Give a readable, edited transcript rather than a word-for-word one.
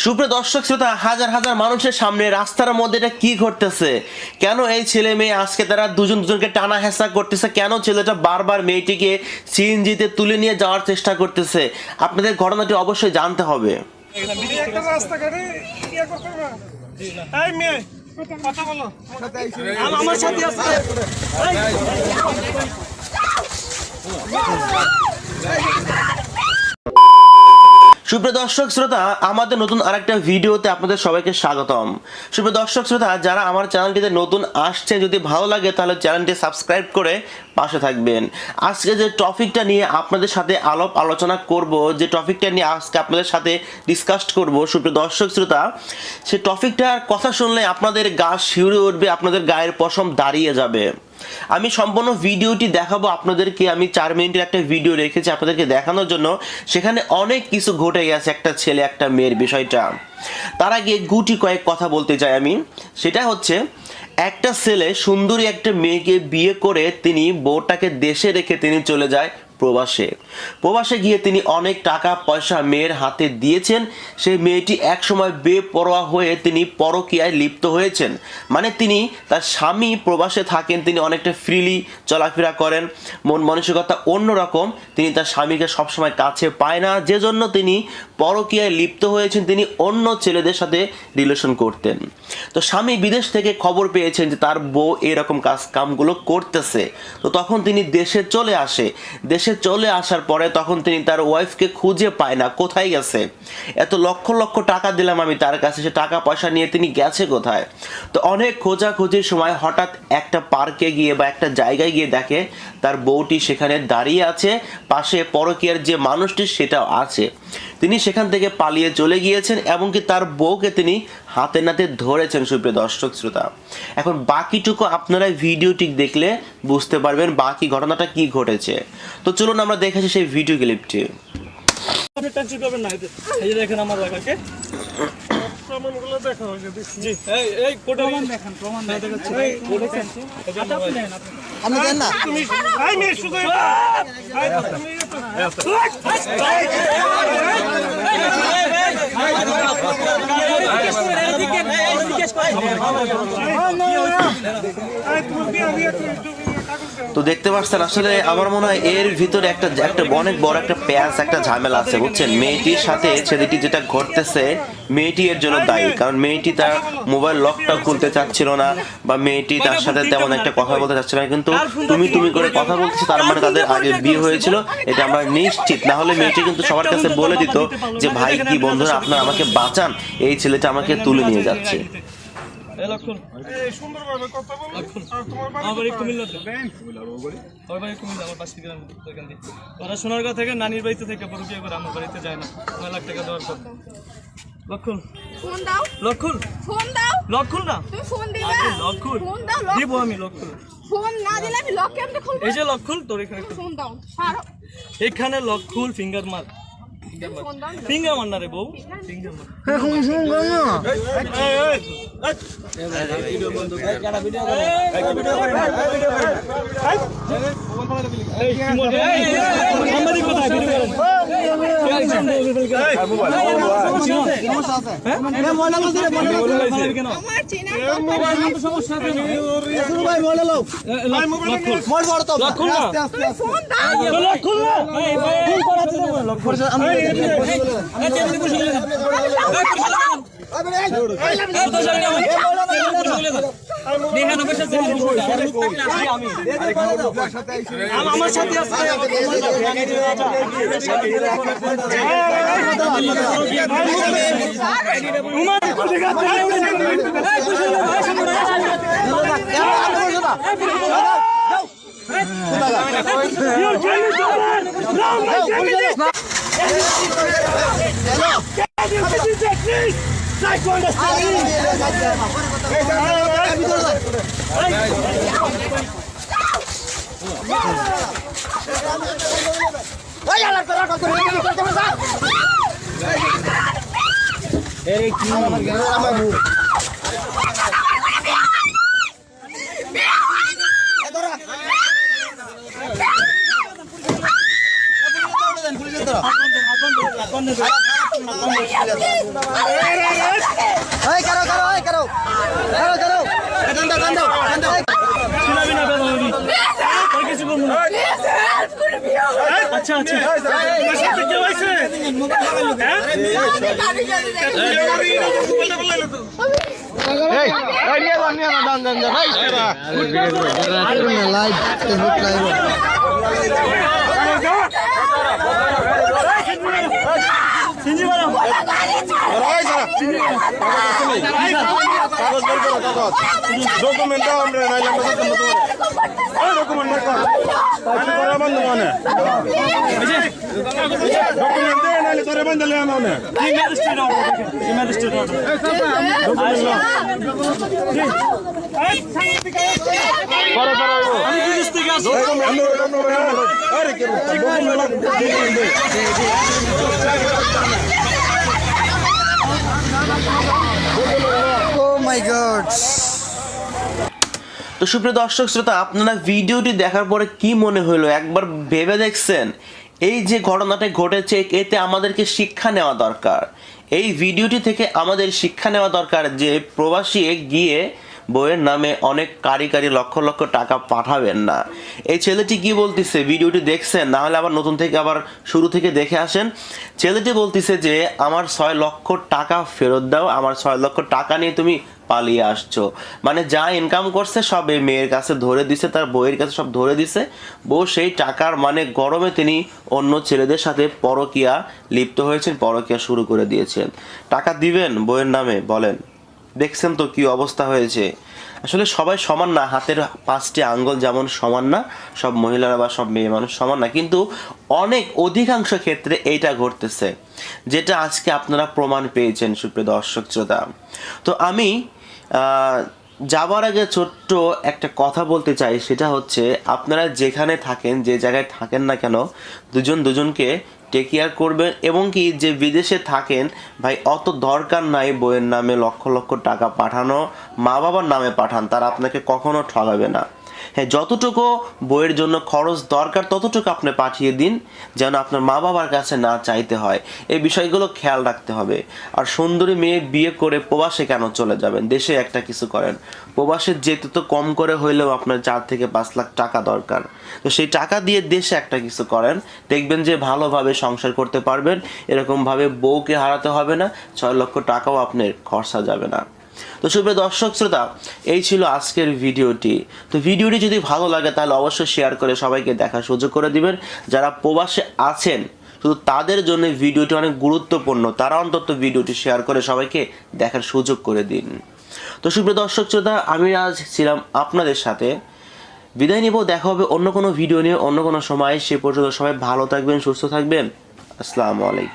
সুপ্রিয় দর্শক শ্রোতা, হাজার হাজার মানুষের সামনে রাস্তার মধ্যে এটা কি ঘটতেছে? কেন এই ছেলে মেয়ে আজকে তারা দুজনকে টানা হেঁচা করতেছে? কেন ছেলেটা বারবার মেয়েটিকে সিএনজিতে তুলে নিয়ে যাওয়ার চেষ্টা করতেছে? আপনাদের ঘটনাটি অবশ্যই জানতে হবে। সুপ্রিয় দর্শক শ্রোতা, আমাদের নতুন আরেকটা ভিডিওতে আপনাদের সবাইকে স্বাগতম। সুপ্রিয় দর্শক শ্রোতা, যারা আমার চ্যানেলটিতে নতুন আসছেন, যদি ভালো লাগে তাহলে চ্যানেলটি সাবস্ক্রাইব করে পাশে থাকবেন। আজকে যে টপিকটা নিয়ে আপনাদের সাথে আলোচনা করব, যে টপিকটা নিয়ে আজকে আপনাদের সাথে ডিসকাস করব, সুপ্রিয় দর্শক শ্রোতা, সেই টপিকটার কথা শুনলে আপনাদের গা শিউরে উঠবে, আপনাদের গায়ের পশম দাঁড়িয়ে যাবে। আমি সম্পূর্ণ ভিডিওটি দেখাবো আপনাদেরকে। আমি 4 মিনিটের একটা ভিডিও রেখেছি আপনাদেরকে দেখানোর জন্য। সেখানে অনেক কিছু ঘটে গেছে একটা ছেলে একটা মেয়ের বিষয়টা। তার আগে গুটি কয়েক কথা বলতে চাই আমি। সেটা হচ্ছে, একটা ছেলে সুন্দরী একটা মেয়েকে বিয়ে করে তিনি বউটাকে দেশে রেখে তিনি চলে যায় প্রবাসে গিয়ে তিনি অনেক টাকা পয়সা মেয়ের হাতে দিয়েছেন। সেই মেয়েটি একসময় বেপরোয়া হয়ে তিনি পরকীয়ায় লিপ্ত হয়েছেন। মানে তিনি তার স্বামী প্রবাসে থাকেন, তিনি অনেকটা ফ্রিলি চলাফেরা করেন, মন মানসিকতা অন্যরকম, তিনি তার স্বামীকে সবসময় কাছে পায় না, যে জন্য তিনি পরকীয়ায় লিপ্ত হয়েছেন। তিনি অন্য ছেলেদের সাথে রিলেশন করতেন। তো স্বামী বিদেশ থেকে খবর পেয়েছেন যে তার বউ এরকম কামগুলো করতেছে। তো তখন তিনি দেশে চলে আসার পরে তখন তিনি তার ওয়াইফকে খুঁজে পায় না, কোথায় গেছে? এত লক্ষ লক্ষ টাকা দিলাম আমি তার কাছে, সে টাকা পয়সা নিয়ে তিনি গেছে কোথায়? তো অনেক খোঁজাখুঁজির সময় হঠাৎ একটা পার্কে গিয়ে বা একটা জায়গায় গিয়ে দেখে তার বউটি সেখানে দাঁড়িয়ে আছে, পাশে পরকীয়ার যে মানুষটি সেটাও আছে। তিনি সেখান থেকে পালিয়ে চলে গিয়েছেন, এমনকি তার বউকে তিনি হাতে নাতে ধরেছেন। সুপ্রিয় দর্শক শ্রোতা, এখন বাকিটুকু আপনারা ভিডিওটি দেখলে বুঝতে পারবেন বাকি ঘটনাটা কি ঘটেছে। তো চলুন আমরা দেখেছি সেই ভিডিও ক্লিপটি। দেখেন আমার লাগাকে প্রমাণগুলো দেখা হয়েছে। জি এই প্রমাণ দেখেন, প্রমাণ দেখাচ্ছি। আপনি দেন না, তুমি ভাই মেয়ে শুধু ভাই তুমি তো দেখতে পাচ্ছেন, আসলে আমার মনে হয় এর ভিতরে একটা অনেক বড় একটা প্যাচ, একটা ঝামেলা আছে, বুঝছেন? মেয়েটির সাথে ছেলেটি যেটা ঘটতেছে, মেয়েটি এর জন্য দায়ী। কারণ মেয়েটি তার মোবাইল লকটা খুলতে চাচ্ছিল না, বা মেয়েটি তার সাথে তেমন একটা কথা বলতে চাচ্ছিল না, কিন্তু তুমি করে কথা বলতেছে, তার মানে তাদের আগে বিয়ে হয়েছিল, এটা আমরা নিশ্চিত। না হলে মেয়েটি কিন্তু সবার কাছে বলে দিত যে ভাই কি বন্ধুরা আপনারা আমাকে বাঁচান, এই ছেলেটা আমাকে তুলে নিয়ে যাচ্ছে। সোনারগাঁ থেকে নানির বাড়িতে থেকে পরকীয়া করে আমার বাড়িতে যায় না, 9 লাখ টাকা দেওয়ার পর। লক্ষণ ফোন দাও, লক্ষণ ফোন দাও, লক্ষণ না তুমি ফোন দিবা, লক্ষণ ফোন দাও, দিব আমি লক্ষণ ফোন না দিলে আমি লক কেমনে খুলবো? এই যে লক্ষণ, তোর এখানে ফোন দাও, ছাড়ো এখানে লক্ষণ ফিঙ্গার মার, ফিঙ্গার মার না রে বউ, ফিঙ্গার মার। এখন ফোন দাও না, ভিডিও বন্ধ করে কাটা ভিডিও করে, ভিডিও করে এই সাংবাদিক কোথায় ভিডিও করেন? সমস্যা আছে হ্যাঁ মোবাইল আছে কেন? আমার চেনা মোবাইল সমস্যা আছে শুরু ভাই মোবাইল লাও, ভাই মোবাইল বড় তো আস্তে আস্তে ফোন দাও, লক্ষণ না ফোন করার জন্য লক্ষণ আমি আমার সাথে চিনাবি না বেদবি আর কিছু বলবো না আচ্ছা আচ্ছা কে হইছে এই নিয়ে না দান ভাই লাইভ ফেসবুক লাইভ সিনজি মারো ডকুমেন্ট দাও আমরা নাইলে আমরা করতে পারবো এই ডকুমেন্ট না কর তাহলে তোরা বন্ধ মানে ডকুমেন্ট দে নাইলে তোরা বন্ধ লে মানে কি ম্যাজিস্ট্রেট অর্ডার কি ম্যাজিস্ট্রেট অর্ডার আমি পুলিশ থেকে আসছি আরে কে Oh my god. তো সুপ্রিয় দর্শক শ্রোতা, আপনারা ভিডিওটি দেখার পরে কি মনে হলো একবার ভেবে দেখছেন? এই যে ঘটনাটা ঘটেছে এতে আমাদেরকে শিক্ষা নেওয়া দরকার। এই ভিডিওটি থেকে আমাদের শিক্ষা নেওয়া দরকার যে প্রবাসী গিয়ে বইয়ের নামে অনেক কারি লক্ষ লক্ষ টাকা পাঠাবেন না। এই ছেলেটি কি বলতেছে ভিডিওটি দেখছেন, না হলে আবার নতুন থেকে আবার শুরু থেকে দেখে আসেন। ছেলেটি বলতেছে যে আমার 6 লক্ষ টাকা ফেরত দাও, আমার 6 লক্ষ টাকা নিয়ে তুমি পালিয়ে আসছো। মানে যা ইনকাম করছে সব এই মেয়ের কাছে ধরে দিছে, তার বউয়ের কাছে সব ধরে দিছে। বউ সেই টাকার মানে গরমে তিনি অন্য ছেলেদের সাথে পরকীয়া লিপ্ত হয়েছেন, পরকীয়া শুরু করে দিয়েছেন। টাকা দিবেন বউয়ের নামে বলেন? দেখছেন তো কি অবস্থা হয়েছে। আসলে সবাই সমান না, হাতের 5টি আঙ্গুল যেমন সমান না, সব মহিলারা বা সব মেয়ে মানুষ সমান না, কিন্তু অনেক অধিকাংশ ক্ষেত্রে এইটা ঘটতেছে, যেটা আজকে আপনারা প্রমাণ পেয়েছেন সুপ্রিয় দর্শক শ্রোতা। তো আমি যাবার আগে ছোট্ট একটা কথা বলতে চাই, সেটা হচ্ছে আপনারা যেখানে থাকেন, যে জায়গায় থাকেন না কেন, দুজনকে টেক কেয়ার করবেন। এবং কি যে বিদেশে থাকেন ভাই, অত দরকার নাই বইয়ের নামে লক্ষ লক্ষ টাকা পাঠানো। মা বাবার নামে পাঠান, তারা আপনাকে কখনো ঠকাবে না। হ্যাঁ, যতটুকু বইয়ের জন্য খরচ দরকার ততটুকু আপনি পাঠিয়ে দিন, যেন আপনার মা বাবার কাছে না চাইতে হয়। এই বিষয়গুলো খেয়াল রাখতে হবে। আর সুন্দরী মেয়ে বিয়ে করে প্রবাসে কেন চলে যাবেন? দেশে একটা কিছু করেন। প্রবাসে যেতে তো কম করে হইলেও আপনার 4 থেকে 5 লাখ টাকা দরকার। তো সেই টাকা দিয়ে দেশে একটা কিছু করেন, দেখবেন যে ভালোভাবে সংসার করতে পারবেন। এরকমভাবে বউকে হারাতে হবে না, 6 লক্ষ টাকাও আপনার খরচা যাবে না। তো সুপ্রিয় দর্শক শ্রোতা, এই ছিল আজকের ভিডিওটি। তো ভিডিওটি যদি ভালো লাগে তাহলে অবশ্যই শেয়ার করে সবাইকে দেখার সুযোগ করে দিবেন। যারা প্রবাসে আছেন শুধু তাদের জন্য ভিডিওটি অনেক গুরুত্বপূর্ণ, তারা অন্তত ভিডিওটি শেয়ার করে সবাইকে দেখার সুযোগ করে দিন। তো সুপ্রিয় দর্শক শ্রোতা, আমি আজ ছিলাম আপনাদের সাথে। বিদায় নিব, দেখা হবে অন্য কোনো ভিডিও নিয়ে অন্য কোনো সময়। সে পর্যন্ত সবাই ভালো থাকবেন, সুস্থ থাকবেন। আসসালামু আলাইকুম।